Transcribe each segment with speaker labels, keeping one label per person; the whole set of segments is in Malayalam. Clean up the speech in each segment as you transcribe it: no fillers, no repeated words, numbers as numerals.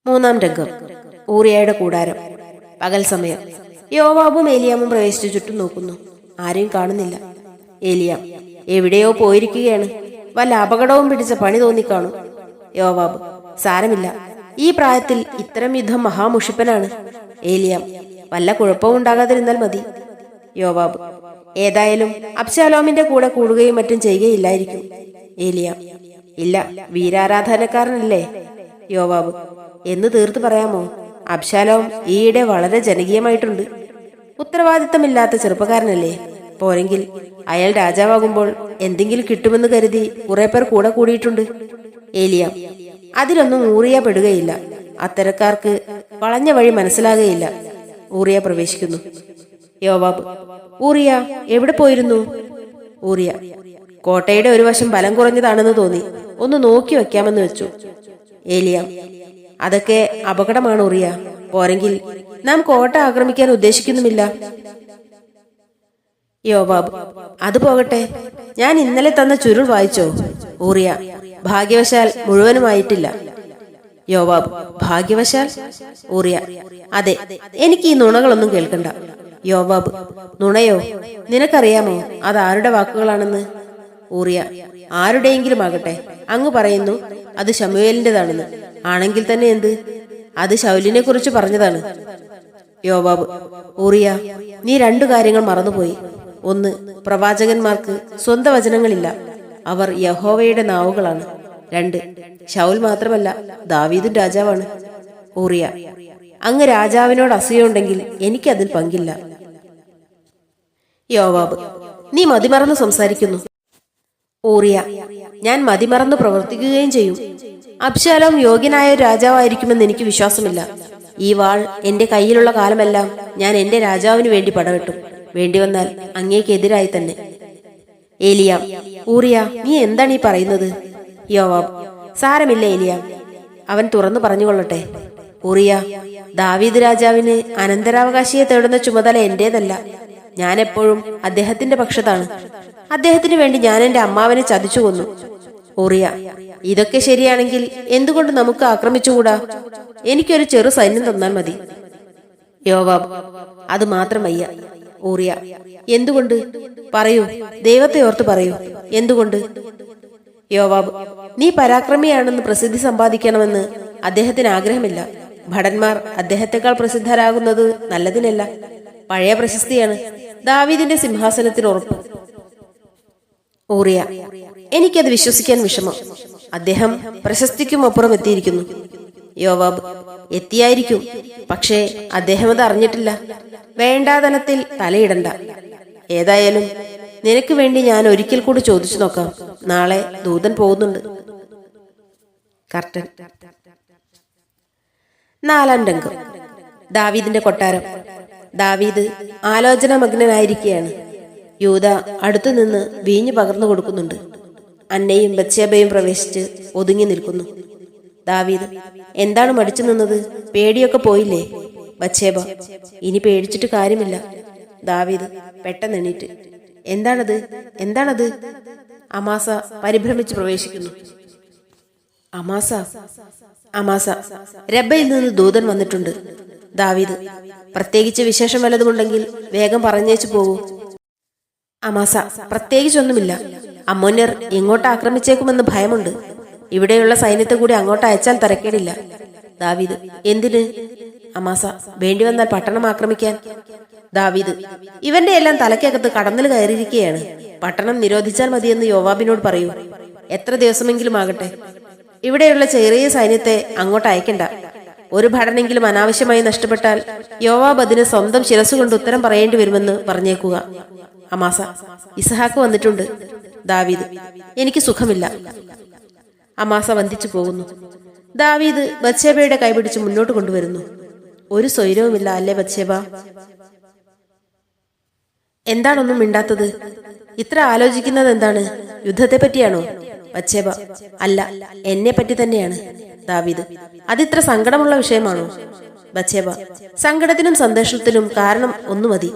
Speaker 1: മൂന്നാം രംഗം. ഊറിയയുടെ കൂടാരം. പകൽ സമയം. യോവാബും ഏലിയാമും പ്രവേശിച്ചു ചുറ്റും നോക്കുന്നു. ആരെയും കാണുന്നില്ല. ഏലിയാം എവിടെയോ പോയിരിക്കുകയാണ്. വല്ല അപകടവും പിടിച്ച പണി തോന്നിക്കാണും. യോവാബ് സാരമില്ല, ഈ പ്രായത്തിൽ ഇത്തരം യുദ്ധം മഹാമുഷിപ്പനാണ്. ഏലിയാം വല്ല കുഴപ്പവും ഉണ്ടാകാതിരുന്നാൽ മതി. യോവാബ് ഏതായാലും അബ്ശാലോമിന്റെ കൂടെ കൂടുകയും മറ്റും ചെയ്യുകയില്ലായിരിക്കും. ഏലിയാം ഇല്ല, വീരാരാധനക്കാരനല്ലേ. യോവാബ് എന്ന് തീർത്ത് പറയാമോ? അബ്ശാലോം ഈയിടെ വളരെ ജനകീയമായിട്ടുണ്ട്. ഉത്തരവാദിത്തമില്ലാത്ത ചെറുപ്പക്കാരനല്ലേ. പോരെങ്കിൽ അയാൾ രാജാവാകുമ്പോൾ എന്തെങ്കിലും കിട്ടുമെന്ന് കരുതി കുറെ പേർ കൂടെ കൂടിയിട്ടുണ്ട്. ഏലിയാം അതിലൊന്നും ഊറിയ പെടുകയില്ല. അത്തരക്കാർക്ക് വളഞ്ഞ വഴി മനസ്സിലാകുകയില്ല. ഊറിയ പ്രവേശിക്കുന്നു. യോവാബ് ഊറിയ എവിടെ പോയിരുന്നു? ഊറിയ കോട്ടയുടെ ഒരു വശം ബലം കുറഞ്ഞതാണെന്ന് തോന്നി, ഒന്ന് നോക്കി വെക്കാമെന്ന് വെച്ചു. ഏലിയാം അതൊക്കെ അപകടമാണ് ഊറിയ. പോരെങ്കിൽ നാം കോട്ട ആക്രമിക്കാൻ ഉദ്ദേശിക്കുന്നുമില്ല. യോവാബ് അത് പോകട്ടെ, ഞാൻ ഇന്നലെ തന്ന ചുരുൾ വായിച്ചോ? ഊറിയ ഭാഗ്യവശാൽ മുഴുവനുമായിട്ടില്ല. യോവാബ് ഭാഗ്യവശാൽ? ഊറിയ അതെ, എനിക്ക് ഈ നുണകളൊന്നും കേൾക്കണ്ട. യോവാബ് നുണയോ? നിനക്കറിയാമോ അത് ആരുടെ വാക്കുകളാണെന്ന്? ഊറിയ ആരുടെയെങ്കിലും ആകട്ടെ, അങ്ങ് പറയുന്നു അത് ശമൂവേലിന്റേതാണെന്ന്. ആണെങ്കിൽ തന്നെ എന്ത്? അത് ശൗലിനെ കുറിച്ച് പറഞ്ഞതാണ്. യോവാബ് ഊറിയ നീ രണ്ടു കാര്യങ്ങൾ മറന്നുപോയി. ഒന്ന്, പ്രവാചകന്മാർക്ക് സ്വന്തം വചനങ്ങളില്ല, അവർ യഹോവയുടെ നാവുകളാണ്. രണ്ട്, ശൗൽ മാത്രമല്ല, ദാവീദും രാജാവാണ്. ഊറിയ അങ്ങ് രാജാവിനോട് അസൂയുണ്ടെങ്കിൽ എനിക്കതിൽ പങ്കില്ല. യോവാബ് നീ മതിമറന്ന് സംസാരിക്കുന്നു. ഊറിയ ഞാൻ മതിമറന്ന് പ്രവർത്തിക്കുകയും ചെയ്യും. അബ്ശാലോം യോഗ്യനായ ഒരു രാജാവായിരിക്കുമെന്ന് എനിക്ക് വിശ്വാസമില്ല. ഈ വാൾ എന്റെ കയ്യിലുള്ള കാലമെല്ലാം ഞാൻ എന്റെ രാജാവിന് വേണ്ടി പടവെട്ടും, വേണ്ടി വന്നാൽ അങ്ങേക്കെതിരായി തന്നെ. ഏലിയാം ഊറിയ നീ എന്താണ് ഈ പറയുന്നത്? യോവാബ് സാരമില്ല ഏലിയാം, അവൻ തുറന്നു പറഞ്ഞുകൊള്ളട്ടെ. ഊറിയ ദാവീദ് രാജാവിന് അനന്തരാവകാശിയെ തേടുന്ന ചുമതല എന്റേതല്ല. ഞാൻ എപ്പോഴും അദ്ദേഹത്തിന്റെ പക്ഷത്താണ്. അദ്ദേഹത്തിന് വേണ്ടി ഞാൻ എന്റെ അമ്മാവനെ ചതിച്ചു കൊന്നു. ഊറിയ ഇതൊക്കെ ശരിയാണെങ്കിൽ എന്തുകൊണ്ട് നമുക്ക് ആക്രമിച്ചുകൂടാ? എനിക്കൊരു ചെറു സൈന്യം തന്നാൽ മതി. യോവാബ് അത് മാത്രം വയ്യ. ഊറിയ എന്തുകൊണ്ട്? പറയൂ, ദൈവത്തെ ഓർത്ത് പറയൂ, എന്തുകൊണ്ട്? യോവാബ് നീ പരാക്രമിയാണെന്ന് പ്രസിദ്ധി സമ്പാദിക്കണമെന്ന് അദ്ദേഹത്തിന് ആഗ്രഹമില്ല. ഭടന്മാർ അദ്ദേഹത്തെക്കാൾ പ്രസിദ്ധരാകുന്നത് നല്ലതിനല്ല. പഴയ പ്രശസ്തിയാണ് ദാവീദിന്റെ സിംഹാസനത്തിന് ഉറപ്പ്. ഊറിയ എനിക്കത് വിശ്വസിക്കാൻ വിഷമം. അദ്ദേഹം പ്രശസ്തിക്കും അപ്പുറം എത്തിയിരിക്കുന്നു. യോവാബ് എത്തിയായിരിക്കും, പക്ഷേ അദ്ദേഹം അത് അറിഞ്ഞിട്ടില്ല. വേണ്ടാതനത്തിൽ തലയിടണ്ട. ഏതായാലും നിനക്ക് വേണ്ടി ഞാൻ ഒരിക്കൽ കൂടി ചോദിച്ചു നോക്കാം. നാളെ ദൂതൻ പോകുന്നുണ്ട്. കർട്ടൻ. നാലാം രംഗം. ദാവീദിന്റെ കൊട്ടാരം. ദാവീദ് ആലോചനാമഗ്നനായിരിക്കുകയാണ്. യൂദ അടുത്തുനിന്ന് വീഞ്ഞു പകർന്നു കൊടുക്കുന്നുണ്ട്. അന്നയും ബത്ശേബയും പ്രവേശിച്ച് ഒതുങ്ങി നിൽക്കുന്നു. ദാവീദ് എന്താണ് മടിച്ചു നിന്നത്? പേടിയൊക്കെ പോയില്ലേ? ബത്ശേബ ഇനി പേടിച്ചിട്ട് കാര്യമില്ല. ദാവീദ് പെട്ടെന്ന് എണീറ്റ് എന്താണത്? എന്താണത്? അമാസ പരിഭ്രമിച്ച് പ്രവേശിക്കുന്നു. അമാസ അമാസ രബ്ബയിൽ നിന്ന് ദൂതൻ വന്നിട്ടുണ്ട്. ദാവീദ് പ്രത്യേകിച്ച് വിശേഷം വല്ലതുമുണ്ടെങ്കിൽ വേഗം പറഞ്ഞേച്ചു പോകൂ. അമാസ പ്രത്യേകിച്ചൊന്നുമില്ല. അമ്മോന്യർ ഇങ്ങോട്ട് ആക്രമിച്ചേക്കുമെന്ന് ഭയമുണ്ട്. ഇവിടെയുള്ള സൈന്യത്തെ കൂടി അങ്ങോട്ട് അയച്ചാൽ തരക്കേടില്ല. ദാവീദ് എന്തിന്? അമാസ വേണ്ടി വന്നാൽ പട്ടണം ആക്രമിക്കാൻ. ദാവീദ് ഇവന്റെ എല്ലാം തലയ്ക്കകത്ത് കടന്നൽ കയറിയിരിക്കുകയാണ്. പട്ടണം നിരോധിച്ചാൽ മതിയെന്ന് യോവാബിനോട് പറയൂ. എത്ര ദിവസമെങ്കിലും ആകട്ടെ. ഇവിടെയുള്ള ചെറിയ സൈന്യത്തെ അങ്ങോട്ട് അയക്കണ്ട. ഒരു ഭടനെങ്കിലും അനാവശ്യമായി നഷ്ടപ്പെട്ടാൽ യോവാബ് അതിന് സ്വന്തം ശിരസുകൊണ്ട് ഉത്തരം പറയേണ്ടി വരുമെന്ന് പറഞ്ഞേക്കുക. അമാസ ഇസഹാക്ക് വന്നിട്ടുണ്ട്. ദാവീദ് എനിക്ക് സുഖമില്ല. അമാസ വന്ദിച്ചു പോകുന്നു. ദാവീദ് ബത്ശേബയുടെ കൈപിടിച്ച് മുന്നോട്ട് കൊണ്ടുവരുന്നു. ഒരു സ്വൈരവുമില്ല അല്ലേ ബത്ശേബ? എന്താണൊന്നും മിണ്ടാത്തത്? ഇത്ര ആലോചിക്കുന്നത് എന്താണ്? യുദ്ധത്തെ പറ്റിയാണോ? ബത്ശേബ അല്ല, എന്നെ പറ്റി തന്നെയാണ്. ദാവീദ് അതിത്ര സങ്കടമുള്ള വിഷയമാണോ? ബത്ശേബ സങ്കടത്തിനും സന്തോഷത്തിനും കാരണം ഒന്നു മതി.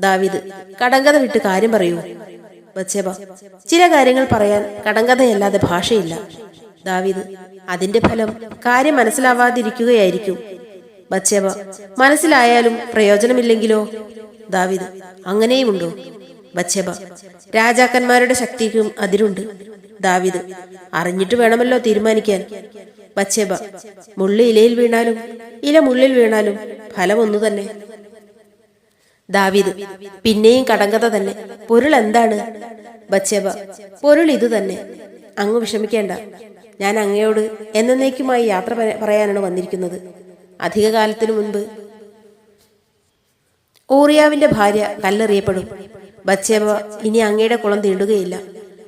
Speaker 1: ദാവീദ് കടങ്കഥ വിട്ട് കാര്യം പറയൂ. ബത്ശേബ ചില കാര്യങ്ങൾ പറയാൻ കടങ്കഥയല്ലാതെ ഭാഷയില്ല. ദാവീദ് അതിന്റെ ഫലം കാര്യം മനസ്സിലാവാതിരിക്കുകയായിരിക്കും. ബത്ശേബ: മനസ്സിലായാലും പ്രയോജനമില്ലെങ്കിലോ? ദാവീദ്: അങ്ങനെയുമുണ്ടോ? ബത്ശേബ: രാജാക്കന്മാരുടെ ശക്തിക്കും അതിരുണ്ട്. ദാവീദ്: അറിഞ്ഞിട്ട് വേണമല്ലോ തീരുമാനിക്കാൻ. ബത്ശേബ: മുള്ളി ഇലയിൽ വീണാലും ഇല മുള്ളിൽ വീണാലും ഫലം ഒന്നു തന്നെ. ദാവീദ്: പിന്നെയും കടങ്കഥ തന്നെ. പൊരുൾ എന്താണ്? ബത്ശേബ: പൊരുൾ ഇത് തന്നെ. അങ്ങ് വിഷമിക്കേണ്ട. ഞാൻ അങ്ങയോട് എന്നേക്കുമായി യാത്ര പറയാനാണ് വന്നിരിക്കുന്നത്. അധികകാലത്തിനു മുൻപ് ഊറിയാവിന്റെ ഭാര്യ കല്ലെറിയപ്പെടും. ബത്ശേബ ഇനി അങ്ങയുടെ കുളം തീണ്ടുകയില്ല.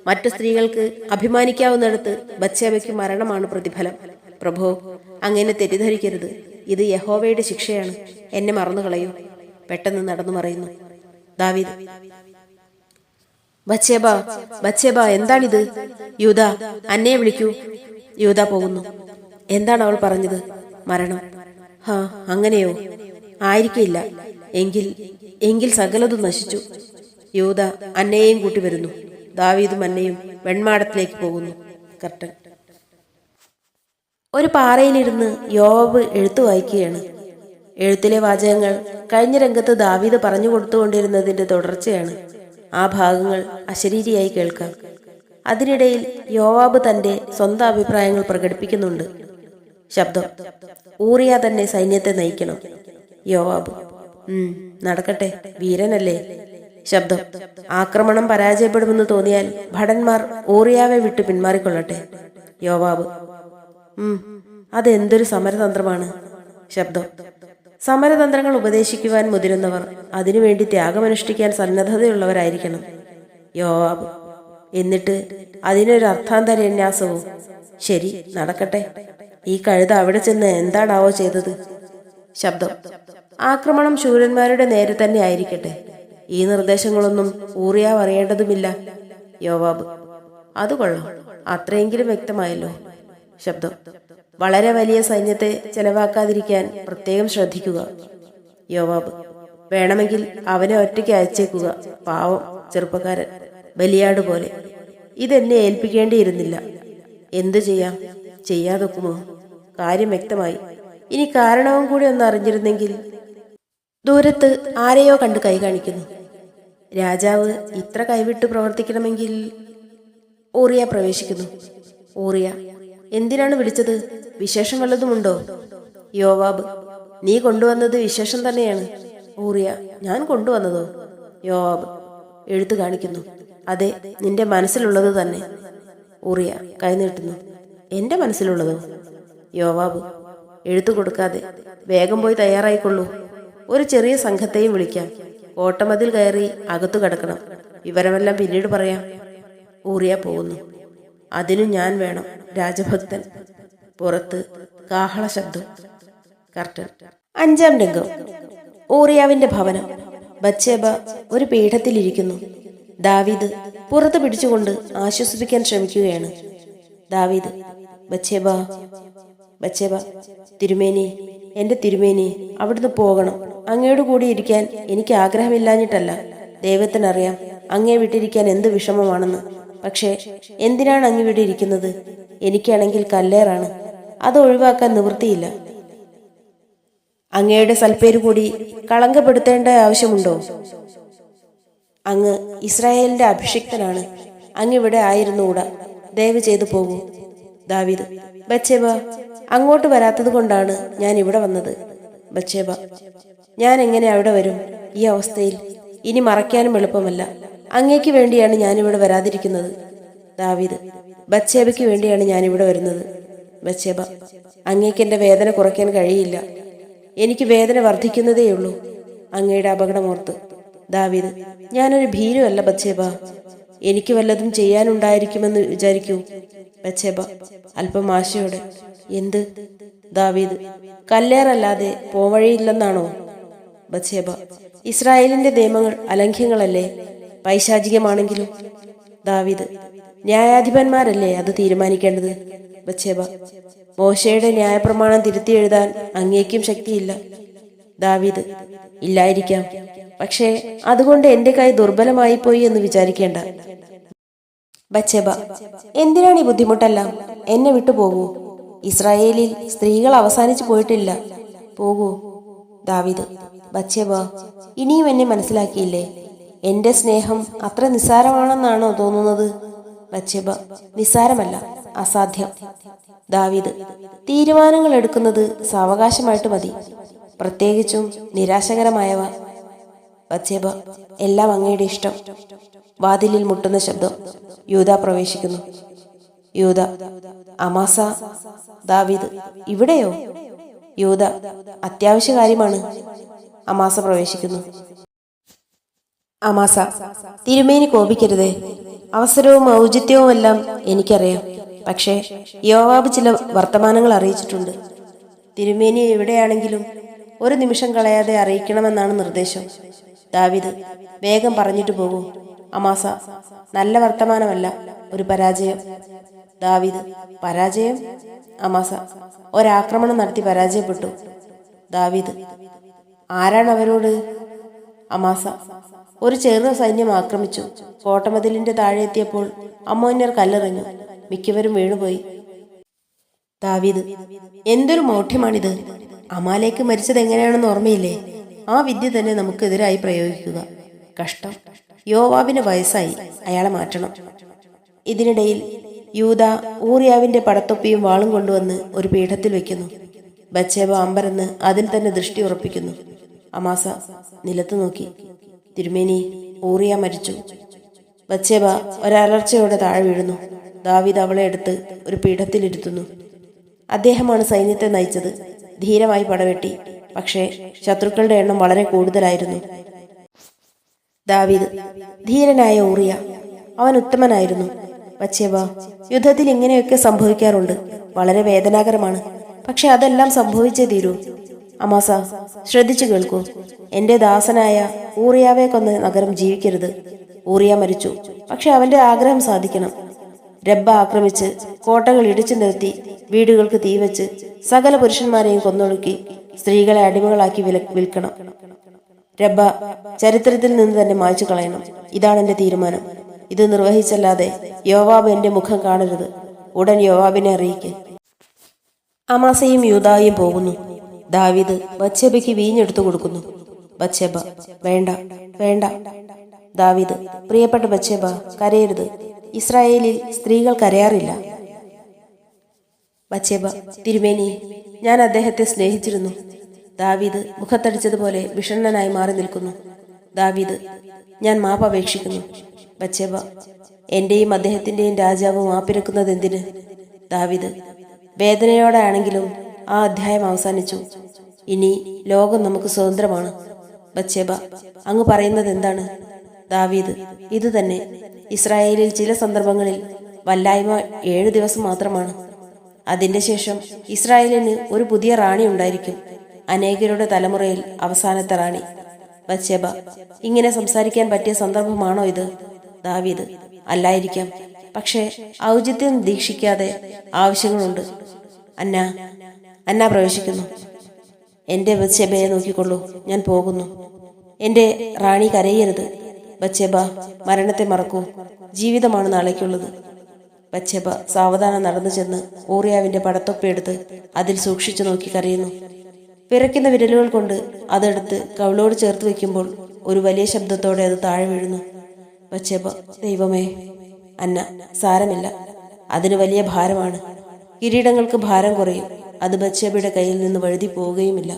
Speaker 1: മറ്റു സ്ത്രീകൾക്ക് അഭിമാനിക്കാവുന്നിടത്ത് ബത്ശേബയ്ക്ക് മരണമാണ് പ്രതിഫലം. പ്രഭോ, അങ്ങനെ തെറ്റിദ്ധരിക്കരുത്. ഇത് യഹോവയുടെ ശിക്ഷയാണ്. എന്നെ മറന്നു കളയൂ. പെട്ടെന്ന് നടന്നു മറയുന്നു. ദാവീദ്: ബത്ശേബ, ബത്ശേബ, എന്താണിത്? യൂദ, അന്നയെ വിളിക്കൂ. യൂദ പോകുന്നു. എന്താണ് അവൾ പറഞ്ഞത്? മരണം. ഹാ, അങ്ങനെയോ? ആയിരിക്കില്ല. എങ്കിൽ സകലതും നശിച്ചു. യൂദ അന്നയെയും കൂട്ടി വരുന്നു. ദാവീദും അന്നയും വെൺമാടത്തിലേക്ക് പോകുന്നു. കർട്ടൻ. ഒരു പാറയിലിരുന്ന് യോവാബ് എഴുത്തു വായിക്കുകയാണ്. എഴുത്തിലെ വാചകങ്ങൾ കഴിഞ്ഞ രംഗത്ത് ദാവീദ് പറഞ്ഞു കൊടുത്തുകൊണ്ടിരുന്നതിന്റെ തുടർച്ചയാണ്. ആ ഭാഗങ്ങൾ അശരീരിയായി കേൾക്കാം. അതിനിടയിൽ യോവാബ് തന്റെ സ്വന്തം അഭിപ്രായങ്ങൾ പ്രകടിപ്പിക്കുന്നുണ്ട്. ശബ്ദം: ഊറിയ തന്നെ സൈന്യത്തെ നയിക്കണം. യോവാബ്: നടക്കട്ടെ, വീരനല്ലേ. ശബ്ദം: ആക്രമണം പരാജയപ്പെടുമെന്ന് തോന്നിയാൽ ഭടന്മാർ ഊറിയാവെ വിട്ട് പിന്മാറിക്കൊള്ളട്ടെ. യോവാബ്: അതെന്തൊരു സമരതന്ത്രമാണ്. ശബ്ദം: സമരതന്ത്രങ്ങൾ ഉപദേശിക്കുവാൻ മുതിരുന്നവർ അതിനുവേണ്ടി ത്യാഗമനുഷ്ഠിക്കാൻ സന്നദ്ധതയുള്ളവരായിരിക്കണം. യോവാബ്: എന്നിട്ട് അതിനൊരു അർത്ഥാന്തരന്യാസവും. ശരി, നടക്കട്ടെ. ഈ കഴുത അവിടെ ചെന്ന് എന്താണാവോ ചെയ്തത്? ശബ്ദം: ആക്രമണം ശൂരന്മാരുടെ നേരെ തന്നെ ആയിരിക്കട്ടെ. ഈ നിർദ്ദേശങ്ങളൊന്നും ഊറിയാവ് അറിയേണ്ടതുമില്ല. യോവാബ്: അത് കൊള്ളാം, അത്രയെങ്കിലും വ്യക്തമായല്ലോ. ശബ്ദം: വളരെ വലിയ സൈന്യത്തെ ചെലവാക്കാതിരിക്കാൻ പ്രത്യേകം ശ്രദ്ധിക്കുക. യോവാബ്: വേണമെങ്കിൽ അവനെ ഒറ്റയ്ക്ക് അയച്ചേക്കുക. പാവം ചെറുപ്പക്കാരൻ, ബലിയാട് പോലെ. ഇതെന്നെ ഏൽപ്പിക്കേണ്ടിയിരുന്നില്ല. എന്തു ചെയ്യാം? ചെയ്യാതൊക്കുമോ? കാര്യം വ്യക്തമായി. ഇനി കാരണവും കൂടി ഒന്ന് അറിഞ്ഞിരുന്നെങ്കിൽ. ദൂരത്ത് ആരെയോ കണ്ട് കൈ കാണിക്കുന്നു. രാജാവ് ഇത്ര കൈവിട്ട് പ്രവർത്തിക്കണമെങ്കിൽ. ഊറിയ പ്രവേശിക്കുന്നു. ഊറിയ: എന്തിനാണ് വിളിച്ചത്? വിശേഷം വല്ലതുമുണ്ടോ? യോവാബ്: നീ കൊണ്ടുവന്നത് വിശേഷം തന്നെയാണ്. ഊറിയ: ഞാൻ കൊണ്ടുവന്നതോ? യോവാബ് എഴുത്ത് കാണിക്കുന്നു. അതെ, നിന്റെ മനസ്സിലുള്ളത് തന്നെ. ഊറിയ കൈനീട്ടുന്നു. എന്റെ മനസ്സിലുള്ളതോ? യോവാബ് എഴുത്തു കൊടുക്കാതെ വേഗം പോയി തയ്യാറായിക്കൊള്ളൂ. ഒരു ചെറിയ സംഘത്തെയും വിളിക്കാം. കോട്ടമതിൽ കയറി അകത്തു കടക്കണം. വിവരമെല്ലാം പിന്നീട് പറയാം. ഊറിയ പോകുന്നു. അതിനു ഞാൻ വേണം, രാജഭക്തൻ. പുറത്ത് കാഹള ശബ്ദം. കർട്ടൻ. 5-ാം രംഗം. ഊറിയാവിന്റെ ഭവനം. ബത്ശേബ ഒരു പീഠത്തിലിരിക്കുന്നു. ദാവീദ് പുറത്ത് പിടിച്ചുകൊണ്ട് ആശ്വസിപ്പിക്കാൻ ശ്രമിക്കുകയാണ്. ദാവീദ്: ബത്ശേബ, ബത്ശേബ, തിരുമേനി, എന്റെ തിരുമേനി, അവിടുന്ന് പോകണം. അങ്ങയോട് കൂടി ഇരിക്കാൻ എനിക്ക് ആഗ്രഹമില്ലാഞ്ഞിട്ടല്ല. ദൈവത്തിനറിയാം അങ്ങേ വിട്ടിരിക്കാൻ എന്ത് വിഷമമാണെന്ന്. പക്ഷേ എന്തിനാണ് അങ്ങ് ഇരിക്കുന്നത്? എനിക്കാണെങ്കിൽ കല്ലേറാണ്. അത് ഒഴിവാക്കാൻ നിവൃത്തിയില്ല. അങ്ങയുടെ സൽപ്പേര് കൂടി കളങ്കപ്പെടുത്തേണ്ട ആവശ്യമുണ്ടോ? അങ്ങ് ഇസ്രായേലിന്റെ അഭിഷിക്തനാണ്. അങ്ങിവിടെ ആയിരുന്നുകൂടാ. ദയവ് ചെയ്തു പോകൂ. ദാവീദ്: ബത്ശേബ, അങ്ങോട്ട് വരാത്തത് കൊണ്ടാണ് ഞാൻ ഇവിടെ വന്നത്. ബത്ശേബ: ഞാൻ എങ്ങനെ അവിടെ വരും ഈ അവസ്ഥയിൽ? ഇനി മറയ്ക്കാനും എളുപ്പമല്ല. അങ്ങേക്ക് വേണ്ടിയാണ് ഞാനിവിടെ വരാതിരിക്കുന്നത്. ദാവീദ്: ബത്ശേബയ്ക്ക് വേണ്ടിയാണ് ഞാനിവിടെ വരുന്നത്. ബത്ശേബ: അങ്ങേക്ക് എന്റെ വേദന കുറയ്ക്കാൻ കഴിയില്ല. എനിക്ക് വേദന വർദ്ധിക്കുന്നതേയുള്ളൂ അങ്ങയുടെ അപകടമോർത്ത്. ദാവീദ്: ഞാനൊരു ഭീരുവല്ല ബത്ശേബ. എനിക്ക് വല്ലതും ചെയ്യാനുണ്ടായിരിക്കുമെന്ന് വിചാരിക്കൂ. ബത്ശേബ അല്പം ആശയോടെ: എന്ത്? ദാവീദ്: കല്ലേറല്ലാതെ പോവഴിയില്ലെന്നാണോ? ബത്ശേബ: ഇസ്രായേലിന്റെ നിയമങ്ങൾ അലംഘ്യങ്ങളല്ലേ, പൈശാചികമാണെങ്കിലും. ദാവീദ്: ന്യായാധിപന്മാരല്ലേ അത് തീരുമാനിക്കേണ്ടത്. ബത്ശേബ: മോശയുടെ ന്യായപ്രമാണം തിരുത്തി എഴുതാൻ അങ്ങേക്കും ശക്തിയില്ല. ദാവീദ്: ഇല്ലായിരിക്കാം. പക്ഷേ അതുകൊണ്ട് എന്റെ കൈ ദുർബലമായി പോയി എന്ന് വിചാരിക്കേണ്ട. ബത്ശേബ: എന്തിനാണ് ഈ ബുദ്ധിമുട്ടെല്ലാം? എന്നെ വിട്ടുപോകൂ. ഇസ്രായേലിൽ സ്ത്രീകൾ അവസാനിച്ചു പോയിട്ടില്ല. പോകൂ. ദാവീദ്: ബത്ശേബ, ഇനിയും എന്നെ മനസ്സിലാക്കിയില്ലേ? എന്റെ സ്നേഹം അത്ര നിസ്സാരമാണെന്നാണോ തോന്നുന്നത്? ബത്ശേബ: നിസ്സാരമല്ല, അസാധ്യം. ദാവീദ്: തീരുമാനങ്ങൾ എടുക്കുന്നത് സാവകാശമായിട്ട് മതി, പ്രത്യേകിച്ചും നിരാശകരമായവ. ബത്ശേബ: എല്ലാം അങ്ങയുടെ ഇഷ്ടം. വാതിലിൽ മുട്ടുന്ന ശബ്ദം. യൂദാ പ്രവേശിക്കുന്നു. യൂദാ: അമാസ. ദാവീദ്: ഇവിടെയോ? യൂദാ: അത്യാവശ്യ കാര്യമാണ്. അമാസ പ്രവേശിക്കുന്നു. അമാസ: തിരുമേനി കോപിക്കരുതേ. അവസരവും ഔചിത്യവുമെല്ലാം എനിക്കറിയാം. പക്ഷേ യോവാബ് ചില വർത്തമാനങ്ങൾ അറിയിച്ചിട്ടുണ്ട്. തിരുമേനി എവിടെയാണെങ്കിലും ഒരു നിമിഷം കളയാതെ അറിയിക്കണമെന്നാണ് നിർദ്ദേശം. ദാവീദ്: വേഗം പറഞ്ഞിട്ട് പോകൂ. അമാസ: നല്ല വർത്തമാനമല്ല, ഒരു പരാജയം. ദാവീദ്: പരാജയം? അമാസ: ഒരാക്രമണം നടത്തി പരാജയപ്പെട്ടു. ദാവീദ്: ആരാണ് അവരോട്? അമാസ: ഒരു ചെറു സൈന്യം ആക്രമിച്ചു. കോട്ടമതിലിന്റെ താഴെ എത്തിയപ്പോൾ അമ്മോന്യർ കല്ലെറിഞ്ഞു. മിക്കവരും വീണുപോയി. ദാവീദ്: എന്തൊരു മൗഢ്യമാണിത്! അമാലേക്ക് മരിച്ചത് എങ്ങനെയാണെന്ന് ഓർമ്മയില്ലേ? ആ വിദ്യ തന്നെ നമുക്കെതിരായി പ്രയോഗിക്കുക. കഷ്ടം. യോവാബിന് വയസ്സായി, അയാളെ മാറ്റണം. ഇതിനിടയിൽ യൂദാ ഊറിയാവിന്റെ പടത്തൊപ്പിയും വാളും കൊണ്ടുവന്ന് ഒരു പീഠത്തിൽ വെക്കുന്നു. ബത്ശേബ അമ്പരന്ന് അതിൽ തന്നെ ദൃഷ്ടി ഉറപ്പിക്കുന്നു. അമാസ നിലത്ത് നോക്കി. തിരുമേനി, ഊറിയ മരിച്ചു. ബത്ശേബ ഒരലർച്ചയോടെ താഴെ വീഴുന്നു. ദാവീദ് അവളെ എടുത്ത് ഒരു പീഠത്തിലിരുത്തുന്നു. അദ്ദേഹമാണ് സൈന്യത്തെ നയിച്ചത്. ധീരമായി പടവെട്ടി. പക്ഷേ ശത്രുക്കളുടെ എണ്ണം വളരെ കൂടുതലായിരുന്നു. ദാവീദ്: ധീരനായ ഊറിയ, അവൻ ഉത്തമനായിരുന്നു. ബത്ശേബ: യുദ്ധത്തിൽ ഇങ്ങനെയൊക്കെ സംഭവിക്കാറുണ്ട്. വളരെ വേദനാകരമാണ്. പക്ഷെ അതെല്ലാം സംഭവിച്ചേ തീരൂ. അമാസ: ശ്രദ്ധിച്ചു കേൾക്കൂ. എന്റെ ദാസനായ ഊറിയാവെ കൊന്ന് നഗരം ജീവിക്കരുത്. ഊറിയ മരിച്ചു, പക്ഷെ അവന്റെ ആഗ്രഹം സാധിക്കണം. രബ്ബ ആക്രമിച്ച് കോട്ടകൾ ഇടിച്ചു നിരത്തി, വീടുകൾക്ക് തീവച്ച്, സകല പുരുഷന്മാരെയും കൊന്നൊടുക്കി, സ്ത്രീകളെ അടിമകളാക്കി വിൽക്കണം. രബ്ബ ചരിത്രത്തിൽ നിന്ന് തന്നെ മായ്ച്ചു കളയണം. ഇതാണ് എന്റെ തീരുമാനം. ഇത് നിർവഹിച്ചല്ലാതെ യോവാബ് എന്റെ മുഖം കാണരുത്. ഉടൻ യോവാബിനെ അറിയിക്ക്. അമാസയും യൂദായും പോകുന്നു. ദാവീദ് ബത്ശേബയ്ക്ക് വീഞ്ഞെടുത്തു കൊടുക്കുന്നു. ബത്ശേബ: വേണ്ട, വേണ്ട. ദാവീദ്: പ്രിയപ്പെട്ട ബത്ശേബ, കരയരുത്. ഇസ്രായേലിൽ സ്ത്രീകൾ കരയാറില്ല. ബത്ശേബ: തിരുമേനി, ഞാൻ അദ്ദേഹത്തെ സ്നേഹിച്ചിരുന്നു. ദാവീദ് മുഖത്തടിച്ചതുപോലെ വിഷണ്ണനായി മാറി നിൽക്കുന്നു. ദാവീദ്: ഞാൻ മാപ്പ് അപേക്ഷിക്കുന്നു. ബത്ശേബ: എന്റെയും അദ്ദേഹത്തിന്റെയും രാജാവ് മാപ്പിരക്കുന്നത് എന്തിന്? ദാവീദ്: വേദനയോടെ ആണെങ്കിലും ആ അധ്യായം അവസാനിച്ചു. ഇനി ലോകം നമുക്ക് സ്വതന്ത്രമാണ്. ബത്ശേബ: അങ്ങ് പറയുന്നത് എന്താണ്? ദാവീദ്: ഇത് തന്നെ. ഇസ്രായേലിൽ ചില സന്ദർഭങ്ങളിൽ വല്ലായ്മ 7 ദിവസം മാത്രമാണ്. അതിന്റെ ശേഷം ഇസ്രായേലിന് ഒരു പുതിയ റാണി ഉണ്ടായിരിക്കും. അനേകരുടെ തലമുറയിൽ അവസാനത്തെ റാണി. ബത്ശേബ: ഇങ്ങനെ സംസാരിക്കാൻ പറ്റിയ സന്ദർഭമാണോ ഇത്? ദാവീദ്: അല്ലായിരിക്കാം. പക്ഷേ ഔചിത്യം ദീക്ഷിക്കാതെ ആവശ്യങ്ങളുണ്ട്. അന്ന പ്രവേശിക്കുന്നു. എന്റെ ബത്ശേബയെ നോക്കിക്കൊള്ളൂ. ഞാൻ പോകുന്നു. എന്റെ റാണി കരയരുത്. ബത്ശേബ, മരണത്തെ മറക്കൂ. ജീവിതമാണ് നാളേക്കുള്ളത്. ബത്ശേബ സാവധാനം നടന്നു ചെന്ന് ഊറിയാവിന്റെ പടത്തൊപ്പിയെടുത്ത് അതിൽ സൂക്ഷിച്ചു നോക്കി കരയുന്നു. വിറയ്ക്കുന്ന വിരലുകൾ കൊണ്ട് അതെടുത്ത് കവിളോട് ചേർത്ത് വെക്കുമ്പോൾ ഒരു വലിയ ശബ്ദത്തോടെ അത് താഴെ വീഴുന്നു. ബത്ശേബ: ദൈവമേ. അന്ന: സാരമില്ല, അതിന് വലിയ ഭാരമാണ്. കിരീടങ്ങൾക്ക് ഭാരം കുറയും. അത് ബത്ശേബയുടെ കയ്യിൽ നിന്ന് വഴുതി പോവുകയുമില്ല.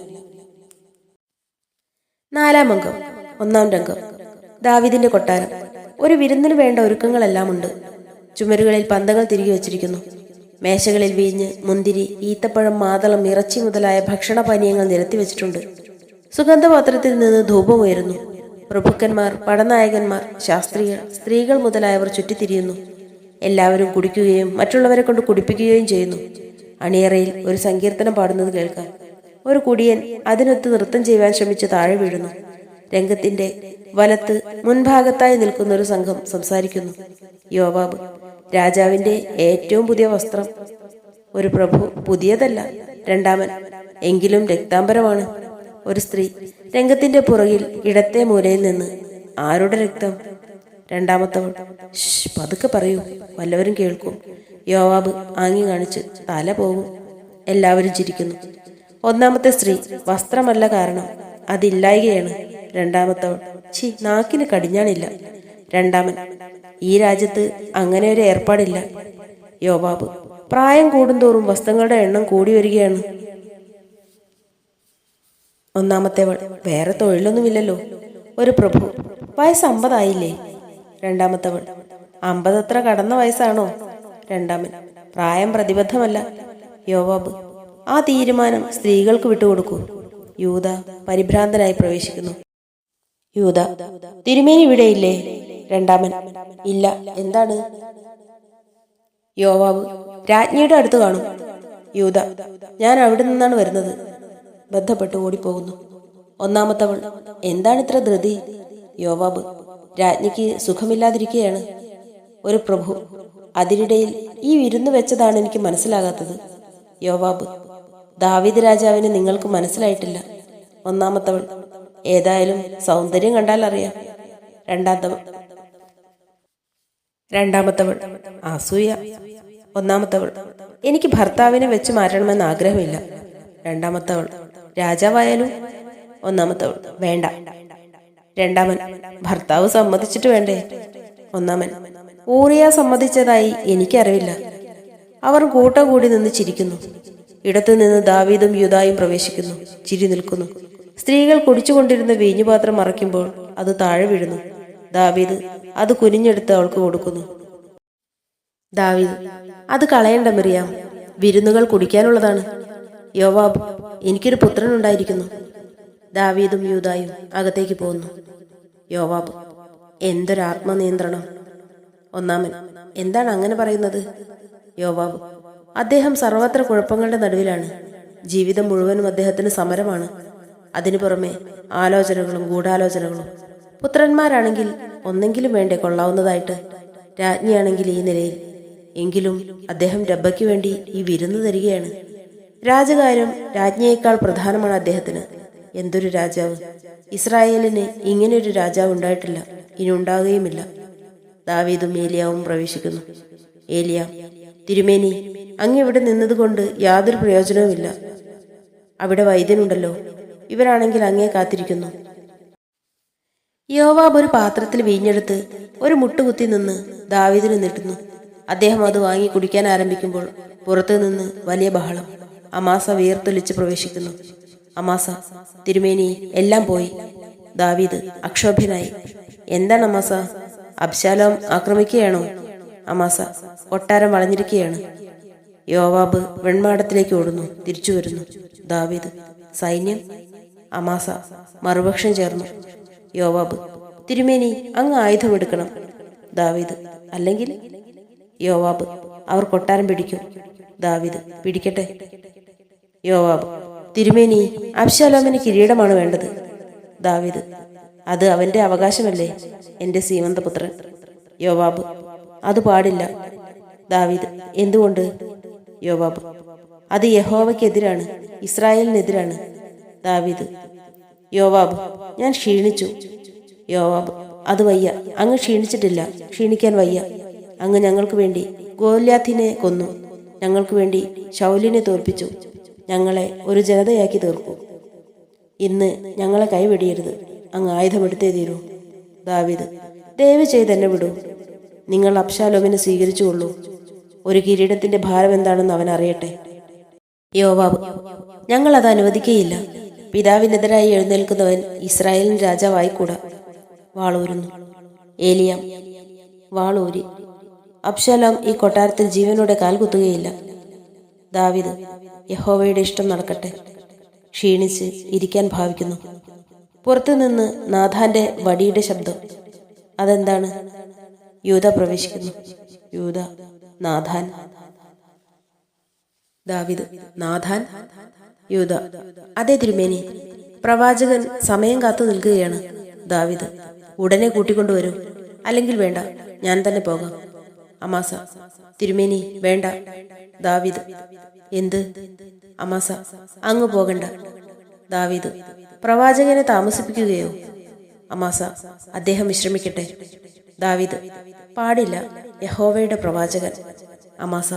Speaker 1: 4-ാം അംഗം. 1-ാം രംഗം. ദാവീദിന്റെ കൊട്ടാരം. ഒരു വിരുന്നിന് വേണ്ട ഒരുക്കങ്ങളെല്ലാം ഉണ്ട്. ചുമരുകളിൽ പന്തങ്ങൾ തിരികെ വച്ചിരിക്കുന്നു. മേശകളിൽ വീഞ്ഞ്, മുന്തിരി, ഈത്തപ്പഴം, മാതളം, ഇറച്ചി മുതലായ ഭക്ഷണപാനീയങ്ങൾ നിരത്തിവെച്ചിട്ടുണ്ട്. സുഗന്ധപാത്രത്തിൽ നിന്ന് ധൂപമുയരുന്നു. പ്രഭുക്കന്മാർ, പടനായകന്മാർ, ശാസ്ത്രികൾ, സ്ത്രീകൾ മുതലായവർ ചുറ്റിത്തിരിയുന്നു. എല്ലാവരും കുടിക്കുകയും മറ്റുള്ളവരെ കൊണ്ട് കുടിപ്പിക്കുകയും ചെയ്യുന്നു. അണിയറയിൽ ഒരു സങ്കീർത്തനം പാടുന്നത് കേൾക്കാം. ഒരു കുടിയൻ അതിനൊത്ത് നൃത്തം ചെയ്യുവാൻ ശ്രമിച്ച് താഴെ വീഴുന്നു. രംഗത്തിന്റെ വലത്ത് മുൻഭാഗത്തായി നിൽക്കുന്ന ഒരു സംഘം സംസാരിക്കുന്നു. യോവാബ്: രാജാവിന്റെ ഏറ്റവും പുതിയ വസ്ത്രം. ഒരു പ്രഭു: പുതിയതല്ല, രണ്ടാമൻ, എങ്കിലും രക്താംബരമാണ്. ഒരു സ്ത്രീ രംഗത്തിന്റെ പുറകിൽ ഇടത്തെ മൂലയിൽ നിന്ന്: ആരുടെ രക്തം? രണ്ടാമത്തവൾ: പതുക്കെ പറയൂ, വല്ലവരും കേൾക്കും. യോവാബ് ആംഗ്യം കാണിച്ച്: തല പോകും. എല്ലാവരും ചിരിക്കുന്നു. ഒന്നാമത്തെ സ്ത്രീ, വസ്ത്രമല്ല കാരണം, അതില്ലായികയാണ്. രണ്ടാമത്തവൾ, നാക്കിന് കടിഞ്ഞാണില്ല. രണ്ടാമൻ, ഈ രാജ്യത്ത് അങ്ങനെ ഒരു ഏർപ്പാടില്ല. യോവാബ്, പ്രായം കൂടുന്തോറും വസ്ത്രങ്ങളുടെ എണ്ണം കൂടി വരികയാണ്. ഒന്നാമത്തേവൾ, വേറെ തൊഴിലൊന്നുമില്ലല്ലോ. ഒരു പ്രഭു, വയസ്സ് 50 ആയില്ലേ? രണ്ടാമത്തവൾ, 50 അത്ര കടന്ന വയസ്സാണോ? രണ്ടാമൻ, പ്രായം പ്രതിബദ്ധമല്ല. യോവാബ്, ആ തീരുമാനം സ്ത്രീകൾക്ക് വിട്ടുകൊടുക്കൂ. യൂദ പരിഭ്രാന്തനായി പ്രവേശിക്കുന്നു. യൂദ, തിരുമേനി ഇവിടെയില്ലേ? രണ്ടാമൻ, ഇല്ല, എന്താണ്? യോവാബ്, രാജ്ഞിയുടെ അടുത്ത് കാണും. യൂദ, ഞാൻ അവിടെ നിന്നാണ് വരുന്നത്. ബന്ധപ്പെട്ട് ഓടിപ്പോകുന്നു. ഒന്നാമത്തവൾ, എന്താണിത്ര ധൃതി? യോവാബ്, രാജ്ഞിക്ക് സുഖമില്ലാതിരിക്കുകയാണ്. ഒരു പ്രഭു, അതിനിടയിൽ ഈ വിരുന്ന് വെച്ചതാണ് എനിക്ക് മനസ്സിലാകാത്തത്. യോവാബ്, ദാവീദ് രാജാവിന് നിങ്ങൾക്ക് മനസ്സിലായിട്ടില്ല. ഒന്നാമത്തവൾ, ഏതായാലും സൗന്ദര്യം കണ്ടാൽ അറിയാം. രണ്ടാമത്തവൾ, അസൂയ. ഒന്നാമത്തവൾ, എനിക്ക് ഭർത്താവിനെ വെച്ച് മാറ്റണമെന്ന് ആഗ്രഹമില്ല. രണ്ടാമത്തവൾ, രാജാവായാലും? ഒന്നാമത്തവൾ, വേണ്ട. രണ്ടാമൻ, ഭർത്താവ് സമ്മതിച്ചിട്ട് വേണ്ടേ? ഒന്നാമൻ, ഊറിയ സമ്മതിച്ചതായി എനിക്കറിവില്ല. അവർ കൂട്ടം കൂടി നിന്ന് ചിരിക്കുന്നു. ഇടത്തുനിന്ന് ദാവീദും യൂദായും പ്രവേശിക്കുന്നു. ചിരി നിൽക്കുന്നു. സ്ത്രീകൾ കുടിച്ചുകൊണ്ടിരുന്ന വീഞ്ഞുപാത്രം മറയ്ക്കുമ്പോൾ അത് താഴെ വീഴുന്നു. ദാവീദ് അത് കുനിഞ്ഞെടുത്ത് അവൾക്ക് കൊടുക്കുന്നു. ദാവീദ്, അത് കളയണ്ട മിറിയാം, വിരുന്നുകൾ കുടിക്കാനുള്ളതാണ്. യോവാബ്, എനിക്കൊരു പുത്രൻ ഉണ്ടായിരിക്കുന്നു. ദാവീദും യൂദായും അകത്തേക്ക് പോകുന്നു. യോവാബ്, എന്തൊരു ആത്മനിയന്ത്രണം. ഒന്നാമൻ, എന്താണ് അങ്ങനെ പറയുന്നത്? യോവാബ്, അദ്ദേഹം സർവത്ര കുഴപ്പങ്ങളുടെ നടുവിലാണ്. ജീവിതം മുഴുവനും അദ്ദേഹത്തിന് സമരമാണ്. അതിനു പുറമെ ആലോചനകളും ഗൂഢാലോചനകളും. പുത്രന്മാരാണെങ്കിൽ ഒന്നെങ്കിലും വേണ്ടേ കൊള്ളാവുന്നതായിട്ട്. രാജ്ഞിയാണെങ്കിൽ ഈ നിലയിൽ. എങ്കിലും അദ്ദേഹം രബ്ബയ്ക്ക് വേണ്ടി ഈ വിരുന്ന് തരികയാണ്. രാജകാര്യം രാജ്ഞിയേക്കാൾ പ്രധാനമാണ് അദ്ദേഹത്തിന്. എന്തൊരു രാജാവ്! ഇസ്രായേലിന് ഇങ്ങനെയൊരു രാജാവ് ഉണ്ടായിട്ടില്ല, ഇനി ഉണ്ടാകുകയുമില്ല. ദാവീദും ഏലിയാവും പ്രവേശിക്കുന്നു. ഏലിയ, തിരുമേനി, അങ്ങിവിടെ നിന്നതുകൊണ്ട് യാതൊരു പ്രയോജനവുമില്ല. അവിടെ വൈദ്യനുണ്ടല്ലോ. ഇവരാണെങ്കിൽ അങ്ങേ കാത്തിരിക്കുന്നു. യോവാബ് ഒരു പാത്രത്തിൽ വീഞ്ഞെടുത്ത് ഒരു മുട്ടുകുത്തി നിന്ന് ദാവീദിന് നീട്ടുന്നു. അദ്ദേഹം അത് വാങ്ങി കുടിക്കാൻ ആരംഭിക്കുമ്പോൾ പുറത്തു നിന്ന് വലിയ ബഹളം. അമാസ വിയർത്തൊലിച്ച് പ്രവേശിക്കുന്നു. അമാസ, തിരുമേനി, എല്ലാം പോയി. ദാവീദ് അക്ഷോഭ്യനായി, എന്താണ് അമാസ? അബ്ശാലോം ആക്രമിക്കുകയാണോ? അമാസ, കൊട്ടാരം വളഞ്ഞിരിക്കുകയാണ്. യോവാബ് വെൺമാടത്തിലേക്ക് ഓടുന്നു. തിരിച്ചു വരുന്നു. ദാവീദ്, സൈന്യം? അമാസ മറുപക്ഷം ചേർന്നു. യോവാബ്, തിരുമേനി, അങ്ങ് ആയുധമെടുക്കണം. ദാവീദ്, അല്ലെങ്കിൽ? യോവാബ്, അവർ കൊട്ടാരം പിടിക്കും. ദാവീദ്, പിടിക്കട്ടെ. യോവാബ്, തിരുമേനി, അബ്ശാലോമിന് കിരീടമാണ് വേണ്ടത്. ദാവീദ്, അത് അവന്റെ അവകാശമല്ലേ, എന്റെ സീമന്തപുത്രൻ. യോവാബ്, അത് പാടില്ല. ദാവീദ്, എന്തുകൊണ്ട്? യോവാബ്, അത് യഹോവയ്ക്കെതിരാണ്, ഇസ്രായേലിനെതിരാണ്. ദാവീദ്, യോവാബ്, ഞാൻ ക്ഷീണിച്ചു. യോവാബ്, അത് വയ്യ, അങ്ങ് ക്ഷീണിച്ചിട്ടില്ല, ക്ഷീണിക്കാൻ വയ്യ. അങ്ങ് ഞങ്ങൾക്ക് വേണ്ടി ഗോല്യാഥിനെ കൊന്നു, ഞങ്ങൾക്ക് വേണ്ടി ശൗലിനെ തോൽപ്പിച്ചു, ഞങ്ങളെ ഒരു ജനതയാക്കി തീർക്കൂ. ഇന്ന് ഞങ്ങളെ കൈവെടിയരുത്, അങ്ങ് ആയുധമെടുത്തേ തീരൂ. ദാവീദ്, ദയവ് ചെയ്ത് എന്നെ വിടൂ. നിങ്ങൾ അബ്ശാലോമിനെ സ്വീകരിച്ചുകൊള്ളൂ. ഒരു കിരീടത്തിന്റെ ഭാരം എന്താണെന്ന് അവൻ അറിയട്ടെ. യോവാബ്, ഞങ്ങൾ അത് അനുവദിക്കുകയില്ല. പിതാവിനെതിരായി എഴുന്നേൽക്കുന്നവൻ ഇസ്രായേലിന് രാജാവായിക്കൂടാ. വാളൂരുന്നു. ഏലിയാം വാളൂരി. അബ്ശാലോം ഈ കൊട്ടാരത്തിൽ ജീവനോടെ കാൽകുത്തുകയില്ല. ദാവീദ്, യഹോവയുടെ ഇഷ്ടം നടക്കട്ടെ. ക്ഷീണിച്ച് ഇരിക്കാൻ ഭാവിക്കുന്നു. പുറത്തുനിന്ന് നാഥാന്റെ വടിയുടെ ശബ്ദം. അതെന്താണ്? യൂദ പ്രവേശിക്കുന്നു. യൂദ, നാഥാൻ. ദാവീദ്, നാഥാൻ? യൂദ, അതേ തിരുമേനി, പ്രവാചകൻ സമയം കാത്തു നിൽക്കുകയാണ്. ദാവീദ്, ഉടനെ കൂട്ടിക്കൊണ്ടുവരൂ, അല്ലെങ്കിൽ വേണ്ട, ഞാൻ തന്നെ പോകാം. അമാസ, തിരുമേനി, വേണ്ട. ദാവീദ്, എന്ത്? അമാസ, അങ്ങ് പോകണ്ട. ദാവീദ്, പ്രവാചകനെ താമസിപ്പിക്കുകയോ? അമാസ, അദ്ദേഹം വിശ്രമിക്കട്ടെ. ദാവീദ്, പാടില്ല, യഹോവയുടെ പ്രവാചകൻ. അമാസ,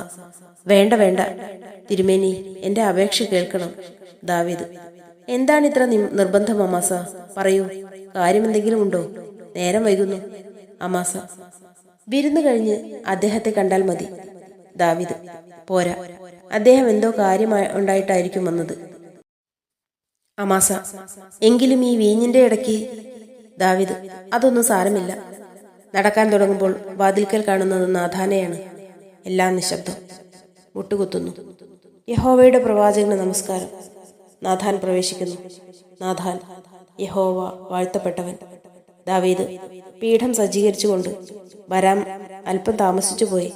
Speaker 1: വേണ്ട വേണ്ട, തിരുമേനി, എൻ്റെ അപേക്ഷ കേൾക്കണം. ദാവീദ്: എന്താണിത്ര നിർബന്ധം അമാസ? പറയൂ, കാര്യമെന്തെങ്കിലും ഉണ്ടോ? നേരം വൈകുന്നു. അമാസ: വിരുന്ന് കഴിഞ്ഞ് അദ്ദേഹത്തെ കണ്ടാൽ മതി. ദാവീദ്: പോരാ, അദ്ദേഹം എന്തോ കാര്യം ഉണ്ടായിട്ടായിരിക്കും വന്നത്. അമാസ: എങ്കിലും ഈ വീഞ്ഞിന്റെ ഇടയ്ക്ക്. ദാവീദ്: അതൊന്നും സാരമില്ല. നടക്കാൻ തുടങ്ങുമ്പോൾ വാതിൽക്കൽ കാണുന്നത് നാഥാനെയാണ്. എല്ലാം നിശബ്ദം. മുട്ടുകുത്തുന്നു. യഹോവയുടെ പ്രവാചകന് നമസ്കാരം. നാഥാൻ പ്രവേശിക്കുന്നു. നാഥാൻ: യഹോവ വാഴ്ത്തപ്പെട്ടവൻ. ദാവീദ് പീഠം സജ്ജീകരിച്ചുകൊണ്ട്: വരാം, അല്പം താമസിച്ചു പോയി.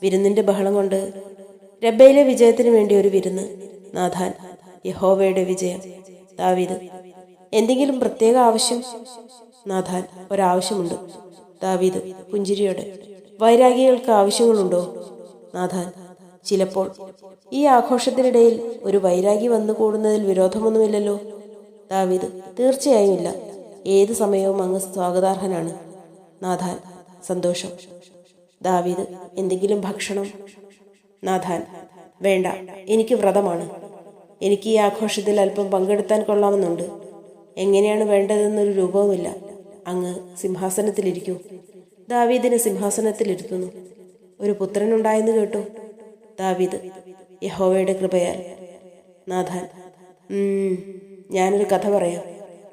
Speaker 1: വിരുന്നിന്റെ ബഹളം കൊണ്ട്. രബ്ബയിലെ വിജയത്തിന് വേണ്ടി ഒരു വിരുന്ന്. നാഥാൻ: യഹോവയുടെ വിജയം. ദാവീദ്: എന്തെങ്കിലും പ്രത്യേക ആവശ്യം? നാഥാൻ: ഒരാവശ്യമുണ്ട്. ദാവീദ് പുഞ്ചിരിയോടെ: വൈരാഗികൾക്ക് ആവശ്യങ്ങളുണ്ടോ? നാഥാൻ: ചിലപ്പോൾ. ഈ ആഘോഷത്തിനിടയിൽ ഒരു വൈരാഗി വന്നു കൂടുന്നതിൽ വിരോധമൊന്നുമില്ലല്ലോ? ദാവീദ്: തീർച്ചയായും ഇല്ല. ഏത് സമയവും അങ്ങ് സ്വാഗതാർഹനാണ്. നാഥാൻ: സന്തോഷം. ദാവീദ്: എന്തെങ്കിലും ഭക്ഷണം? നാഥാൻ: വേണ്ട, എനിക്ക് വ്രതമാണ്. എനിക്ക് ഈ ആഘോഷത്തിൽ അല്പം പങ്കെടുത്താൻ കൊള്ളാമെന്നുണ്ട്. എങ്ങനെയാണ് വേണ്ടതെന്നൊരു രൂപവുമില്ല. അങ്ങ് സിംഹാസനത്തിലിരിക്കൂ. ദാവീദിനെ സിംഹാസനത്തിലിരുത്തുന്നു. ഒരു പുത്രനുണ്ടായെന്ന് കേട്ടു. ദാവീദ്: യഹോവയുടെ കൃപയാൽ. നാഥാൻ: ഞാനൊരു കഥ പറയാം.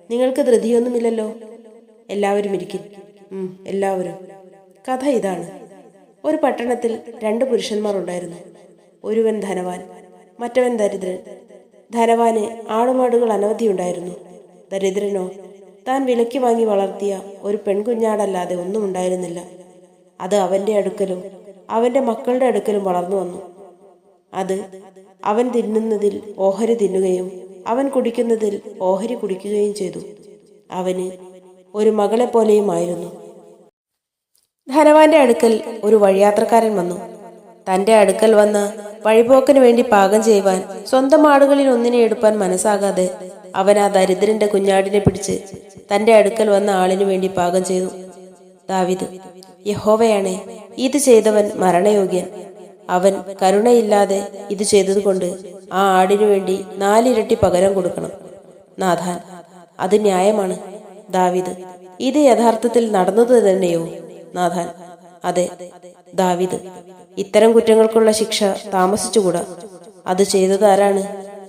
Speaker 1: നിങ്ങൾക്ക് ധൃതിയൊന്നുമില്ലല്ലോ? എല്ലാവരും ഇരിക്കും. എല്ലാവരും. കഥ ഇതാണ്. ഒരു പട്ടണത്തിൽ 2 പുരുഷന്മാർ ഉണ്ടായിരുന്നു. ഒരുവൻ ധനവാൻ, മറ്റവൻ ദരിദ്രൻ. ധനവാന് ആടുമാടുകൾ അനവധിയുണ്ടായിരുന്നു. ദരിദ്രനോ താൻ വിലയ്ക്ക് വാങ്ങി വളർത്തിയ ഒരു പെൺകുഞ്ഞാടല്ലാതെ ഒന്നും ഉണ്ടായിരുന്നില്ല. അത് അവന്റെ അടുക്കലും അവന്റെ മക്കളുടെ അടുക്കലും വളർന്നു വന്നു. അത് അവൻ തിന്നുന്നതിൽ ഓഹരി തിന്നുകയും അവൻ കുടിക്കുന്നതിൽ ഓഹരി കുടിക്കുകയും ചെയ്തു. അവന് ഒരു മകളെപ്പോലെയുമായിരുന്നു. ധനവാന്റെ അടുക്കൽ ഒരു വഴിയാത്രക്കാരൻ വന്നു. തന്റെ അടുക്കൽ വന്ന് വഴിപോക്കന് വേണ്ടി പാകം ചെയ്യുവാൻ സ്വന്തം ആടുകളിൽ ഒന്നിനെ എടുപ്പാൻ മനസ്സാകാതെ അവൻ ആ ദരിദ്രന്റെ കുഞ്ഞാടിനെ പിടിച്ച് തന്റെ അടുക്കൽ വന്ന ആളിനു വേണ്ടി പാകം ചെയ്തു. ദാവീദ്: യഹോവയാണേ, ഇത് ചെയ്തവൻ മരണയോഗ്യൻ. അവൻ കരുണയില്ലാതെ ഇത് ചെയ്തതുകൊണ്ട് ആ ആടിനു വേണ്ടി 4 ഇരട്ടി പകരം കൊടുക്കണം. നാഥാൻ: അത് ന്യായമാണ്. ദാവീദ്: ഇത് യഥാർത്ഥത്തിൽ നടന്നത് തന്നെയോ? നാഥാൻ: അതെ. ദാവീദ്: ഇത്തരം കുറ്റങ്ങൾക്കുള്ള ശിക്ഷ താമസിച്ചുകൂടാ. അത് ചെയ്തത് ആരാണ്?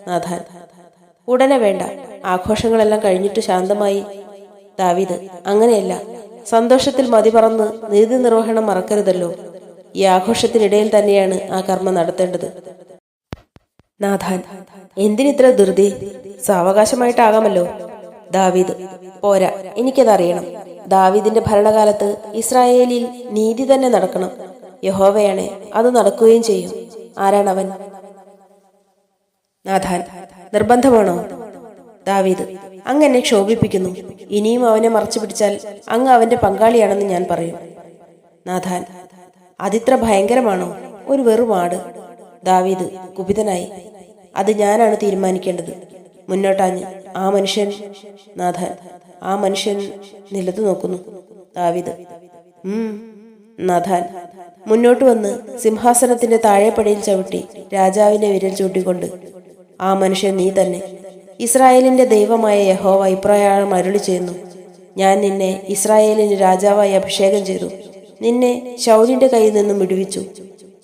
Speaker 1: നാഥാൻ: ഉടനെ വേണ്ട, ആഘോഷങ്ങളെല്ലാം കഴിഞ്ഞിട്ട് ശാന്തമായി. ദാവീദ്: അങ്ങനെയല്ല, സന്തോഷത്തിൽ മതിമറന്ന് നീതി നിർവഹണം മറക്കരുതല്ലോ. ഈ ആഘോഷത്തിനിടയിൽ തന്നെയാണ് ആ കർമ്മം നടത്തേണ്ടത്. നാഥാൻ: എന്തിനിത്ര ധൃതി? സാവകാശമായിട്ടാകാമല്ലോ. ദാവീദ്: പോരാ, എനിക്കതറിയണം. ദാവീദിന്റെ ഭരണകാലത്ത് ഇസ്രായേലിൽ നീതി തന്നെ നടക്കണം. യഹോവയാണേ, അത് നടക്കുകയും ചെയ്യും. ആരാണവൻ? നാഥാൻ: നിർബന്ധമാണോ? ദാവീദ്: അങ്ങ് എന്നെ ക്ഷോഭിപ്പിക്കുന്നു. ഇനിയും അവനെ മറച്ചു പിടിച്ചാൽ അങ്ങ് അവന്റെ പങ്കാളിയാണെന്ന് ഞാൻ പറയും. നാഥാൻ: അതിത്ര ഭയങ്കരമാണോ? ഒരു വെറും ആട്. ദാവീദ് കുപിതനായി: അത് ഞാനാണ് തീരുമാനിക്കേണ്ടത്. മുന്നോട്ടാഞ്ഞ് ആ മനുഷ്യൻ. നാഥാൻ: ആ മനുഷ്യൻ നിലത്തു നോക്കുന്നു. ദാവീദ്: നാഥാൻ മുന്നോട്ട് വന്ന് സിംഹാസനത്തിന്റെ താഴെപ്പടിയിൽ ചവിട്ടി രാജാവിനെ വിരൽ ചൂട്ടിക്കൊണ്ട്: ആ മനുഷ്യൻ നീ തന്നെ. ഇസ്രായേലിന്റെ ദൈവമായ യഹോവ ഇപ്രകാരം അരുളി ചെയ്യുന്നു: ഞാൻ നിന്നെ ഇസ്രായേലിന് രാജാവായി അഭിഷേകം ചെയ്തു. നിന്നെ ശൗലിന്റെ കയ്യിൽ നിന്നും വിടുവിച്ചു.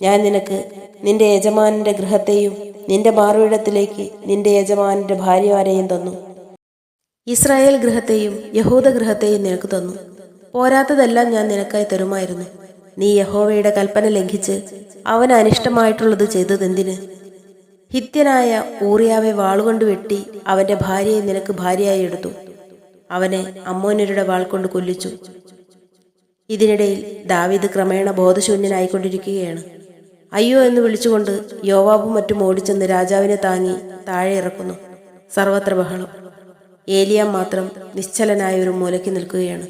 Speaker 1: ഞാൻ നിനക്ക് നിന്റെ യജമാനന്റെ ഗൃഹത്തെയും നിന്റെ മാർവിടത്തിലേക്ക് നിന്റെ യജമാനന്റെ ഭാര്യമാരെയും തന്നു. ഇസ്രായേൽ ഗൃഹത്തെയും യഹൂദ ഗൃഹത്തെയും നിനക്ക് തന്നു. പോരാത്തതെല്ലാം ഞാൻ നിനക്കായി തരുമായിരുന്നു. നീ യഹോവയുടെ കൽപ്പന ലംഘിച്ച് അവന് അനിഷ്ടമായിട്ടുള്ളത് ചെയ്തതെന്തിന്? ഹിത്യനായ ഊറിയാവെ വാളുകൊണ്ട് വെട്ടി അവന്റെ ഭാര്യയെ നിനക്ക് ഭാര്യയായി എടുത്തു. അവനെ അമ്മോന്യരുടെ വാൾ കൊണ്ട് കൊല്ലിച്ചു. ഇതിനിടയിൽ ദാവീദ് ക്രമേണ ബോധശൂന്യനായിക്കൊണ്ടിരിക്കുകയാണ്. അയ്യോ എന്ന് വിളിച്ചുകൊണ്ട് യോവാബും മറ്റും ഓടിച്ചെന്ന് രാജാവിനെ താങ്ങി താഴെ ഇറക്കുന്നു. സർവത്ര ബഹളം. ഏലിയാം മാത്രം നിശ്ചലനായ ഒരു മൂലയ്ക്ക് നിൽക്കുകയാണ്.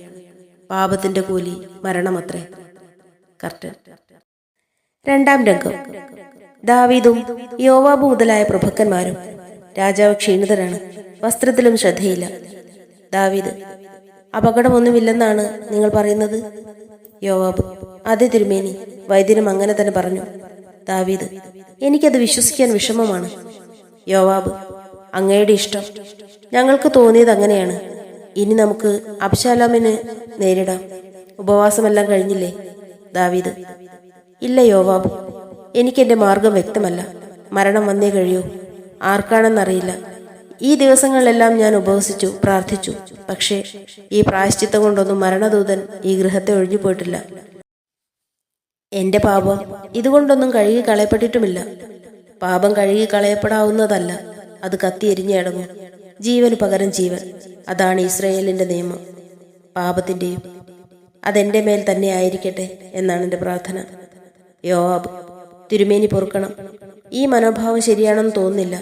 Speaker 1: പാപത്തിന്റെ കൂലി മരണമത്രേ. കർട്ടൻ. 2-ാം രംഗം. ദാവീദും യോവാബ് മുതലായ പ്രഭുക്കന്മാരും. രാജാവ് ക്ഷീണിതരാണ്. വസ്ത്രത്തിലും ശ്രദ്ധയില്ല. ദാവീദ്: അപകടമൊന്നുമില്ലെന്നാണ് നിങ്ങൾ പറയുന്നത്? യോവാബ്: അതെ തിരുമേനി, വൈദ്യനും അങ്ങനെ തന്നെ പറഞ്ഞു. ദാവീദ്: എനിക്കത് വിശ്വസിക്കാൻ വിഷമമാണ്. യോവാബ്: അങ്ങയുടെ ഇഷ്ടം. ഞങ്ങൾക്ക് തോന്നിയത് അങ്ങനെയാണ്. ഇനി നമുക്ക് അബ്ശാലോമിന് നേരിടാം. ഉപവാസമെല്ലാം കഴിഞ്ഞില്ലേ? ദാവീദ്: ഇല്ല യോവാബ്, എനിക്കെന്റെ മാർഗം വ്യക്തമല്ല. മരണം വന്നേ കഴിയൂ. ആർക്കാണെന്നറിയില്ല. ഈ ദിവസങ്ങളിലെല്ലാം ഞാൻ ഉപവസിച്ചു, പ്രാർത്ഥിച്ചു. പക്ഷേ ഈ പ്രായശ്ചിത്തം കൊണ്ടൊന്നും മരണദൂതൻ ഈ ഗൃഹത്തെ ഒഴിഞ്ഞു പോയിട്ടില്ല. എന്റെ പാപം ഇതുകൊണ്ടൊന്നും കഴുകി കളയപ്പെട്ടിട്ടുമില്ല. പാപം കഴുകി കളയപ്പെടാവുന്നതല്ല. അത് കത്തി എരിഞ്ഞടങ്ങും. ജീവന് പകരം ജീവൻ. അതാണ് ഇസ്രായേലിന്റെ നിയമം. പാപത്തിന്റെയും അതെന്റെ മേൽ തന്നെ ആയിരിക്കട്ടെ എന്നാണ് എൻ്റെ പ്രാർത്ഥന. യോവാബ്: തിരുമേനി പൊറുക്കണം. ഈ മനോഭാവം ശരിയാണെന്ന് തോന്നുന്നില്ല.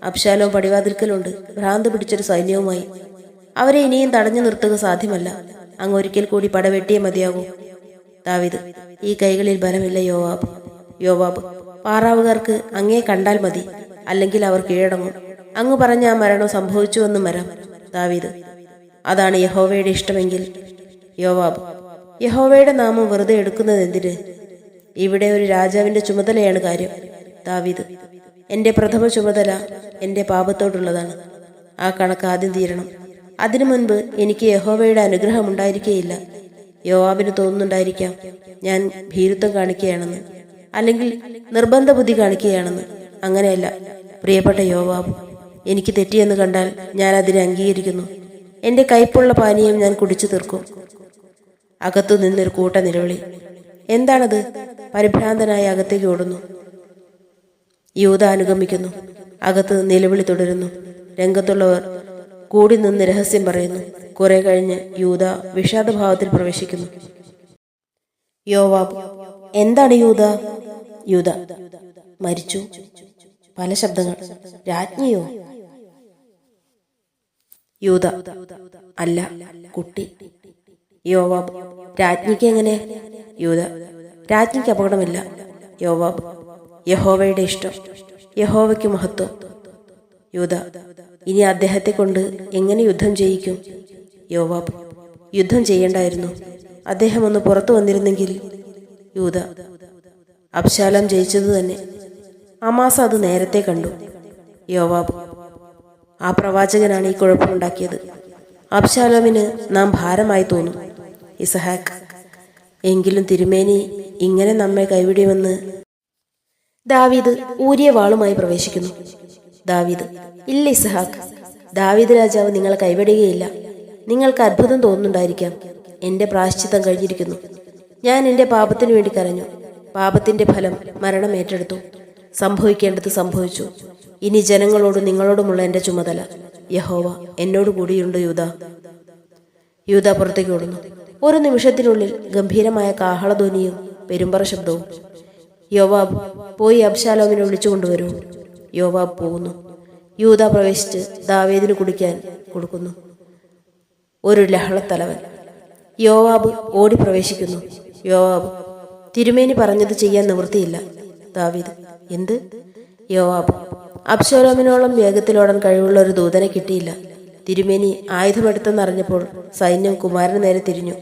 Speaker 1: അബ്ശാലോം പടിവാതിൽക്കലുണ്ട്, ഭ്രാന്ത് പിടിച്ചൊരു സൈന്യവുമായി. അവരെ ഇനിയും തടഞ്ഞു നിർത്തുക സാധ്യമല്ല. അങ്ങ് ഒരിക്കൽ കൂടി പടവെട്ടിയേ മതിയാകൂ. ദാവീദ്: ഈ കൈകളിൽ ബലമില്ല യോവാബ്. യോവാബ്: പാറാവുകാർക്ക് അങ്ങേ കണ്ടാൽ മതി, അല്ലെങ്കിൽ അവർ കീഴടങ്ങും. അങ്ങ് പറഞ്ഞ ആ മരണം സംഭവിച്ചുവെന്നും വരാം. ദാവീദ്: അതാണ് യഹോവയുടെ ഇഷ്ടമെങ്കിൽ. യോവാബ്: യഹോവയുടെ നാമം വെറുതെ എടുക്കുന്നത് എന്തിന്? ഇവിടെ ഒരു രാജാവിന്റെ ചുമതലയാണ് കാര്യം. ദാവീദ്: എന്റെ പ്രഥമ ചുമതല എന്റെ പാപത്തോടുള്ളതാണ്. ആ കണക്ക് ആദ്യം തീരണം. അതിനു മുൻപ് എനിക്ക് യഹോവയുടെ അനുഗ്രഹം ഉണ്ടായിരിക്കുകയില്ല. യോവാബിന് തോന്നുന്നുണ്ടായിരിക്കാം ഞാൻ ഭീരുത്വം കാണിക്കുകയാണെന്ന്, അല്ലെങ്കിൽ നിർബന്ധ ബുദ്ധി കാണിക്കുകയാണെന്ന്. അങ്ങനെയല്ല പ്രിയപ്പെട്ട യോവാബ്. എനിക്ക് തെറ്റിയെന്ന് കണ്ടാൽ ഞാൻ അതിനെ അംഗീകരിക്കുന്നു. എന്റെ കയ്പുള്ള പാനീയം ഞാൻ കുടിച്ചു തീർക്കും. അകത്തു നിന്നൊരു കൂട്ട നിലവിളി. എന്താണത്? പരിഭ്രാന്തനായി അകത്തേക്ക് ഓടുന്നു. യൂദ അനുഗമിക്കുന്നു. അകത്ത് നിലവിളി തുടരുന്നു. രംഗത്തുള്ളവർ കൂടി നിന്ന് രഹസ്യം പറയുന്നു. കുറെ കഴിഞ്ഞ് യൂദ വിഷാദഭാവത്തിൽ പ്രവേശിക്കുന്നു. യോവാബ്: എന്താണ് യൂദ? യൂദ: മരിച്ചു. പല ശബ്ദങ്ങൾ. രാജ്ഞിയോ? യൂദ: അല്ല, കുട്ടി. യോവാബ്: രാജ്ഞിക്ക് എങ്ങനെ? യൂദ: രാജ്ഞിക്ക് അപകടമില്ല. യോവാബ്: യഹോവയുടെ ഇഷ്ടം. യഹോവയ്ക്ക് മഹത്വം. യൂദ: ഇനി അദ്ദേഹത്തെ കൊണ്ട് എങ്ങനെ യുദ്ധം ചെയ്യിക്കും? യോവാബ്: യുദ്ധം ചെയ്യേണ്ടായിരുന്നു. അദ്ദേഹം ഒന്ന് പുറത്തു വന്നിരുന്നെങ്കിൽ. യൂദ: അബ്ശാലോം ജയിച്ചതു തന്നെ. അമാസ അത് നേരത്തെ കണ്ടു. യോവാബ്: ആ പ്രവാചകനാണ് ഈ കുഴപ്പമുണ്ടാക്കിയത്. അബ്ശാലോമിന് നാം ഭാരമായി തോന്നും. ഇസഹാക്ക്: എങ്കിലും തിരുമേനി ഇങ്ങനെ നമ്മെ കൈവിടിയുമെന്ന്. ദാവീദ് ഊരിയ വാളുമായി പ്രവേശിക്കുന്നു. ദാവീദ്: ഇല്ല ഇസഹാക്ക്, ദാവീദ് രാജാവ് നിങ്ങളെ കൈവിടുകയില്ല. നിങ്ങൾക്ക് അത്ഭുതം തോന്നുന്നുണ്ടായിരിക്കാം. എന്റെ പ്രായശ്ചിത്തം കഴിഞ്ഞിരിക്കുന്നു. ഞാൻ എന്റെ പാപത്തിനു വേണ്ടി കരഞ്ഞു. പാപത്തിന്റെ ഫലം മരണം ഏറ്റെടുത്തു. സംഭവിക്കേണ്ടത് സംഭവിച്ചു. ഇനി ജനങ്ങളോടും നിങ്ങളോടുമുള്ള എന്റെ ചുമതല. യഹോവ എന്നോട് കൂടിയുണ്ട്. യൂദ. യൂദ പുറത്തേക്ക് ഓടുന്നു. ഒരു നിമിഷത്തിനുള്ളിൽ ഗംഭീരമായ കാഹളധ്വനിയും പെരുമ്പറ ശബ്ദവും. യോവാബ്, പോയി അബ്ശാലോമിനെ വിളിച്ചു കൊണ്ടുവരൂ. യോവാബ് പോകുന്നു. യൂദ പ്രവേശിച്ച് ദാവീദിന് കുടിക്കാൻ കൊടുക്കുന്നു. ഒരു ലഹളത്തലവൻ. യോവാബ് ഓടി പ്രവേശിക്കുന്നു. യോവാബ്: തിരുമേനി പറഞ്ഞത് ചെയ്യാൻ നിവൃത്തിയില്ല. ദാവീദ്: എന്ത്? യോവാബ്: അബ്ശാലോമിനോളം വേഗത്തിലോടാൻ കഴിവുള്ള ഒരു ദൂതനെ കിട്ടിയില്ല. തിരുമേനി ആയുധമെടുത്തെന്നറിഞ്ഞപ്പോൾ സൈന്യം കുമാരന് നേരെ തിരിഞ്ഞു.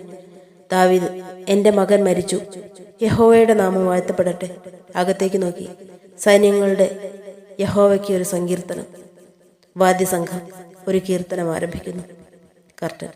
Speaker 1: ദാവീദ്: എന്റെ മകൻ മരിച്ചു. യഹോവയുടെ നാമം വാഴ്ത്തപ്പെടട്ടെ. അകത്തേക്ക് നോക്കി. സൈന്യങ്ങളുടെ യഹോവയ്ക്ക് ഒരു സങ്കീർത്തനം. വാദ്യസംഘം ഒരു കീർത്തനം ആരംഭിക്കുന്നു. കർട്ടൻ.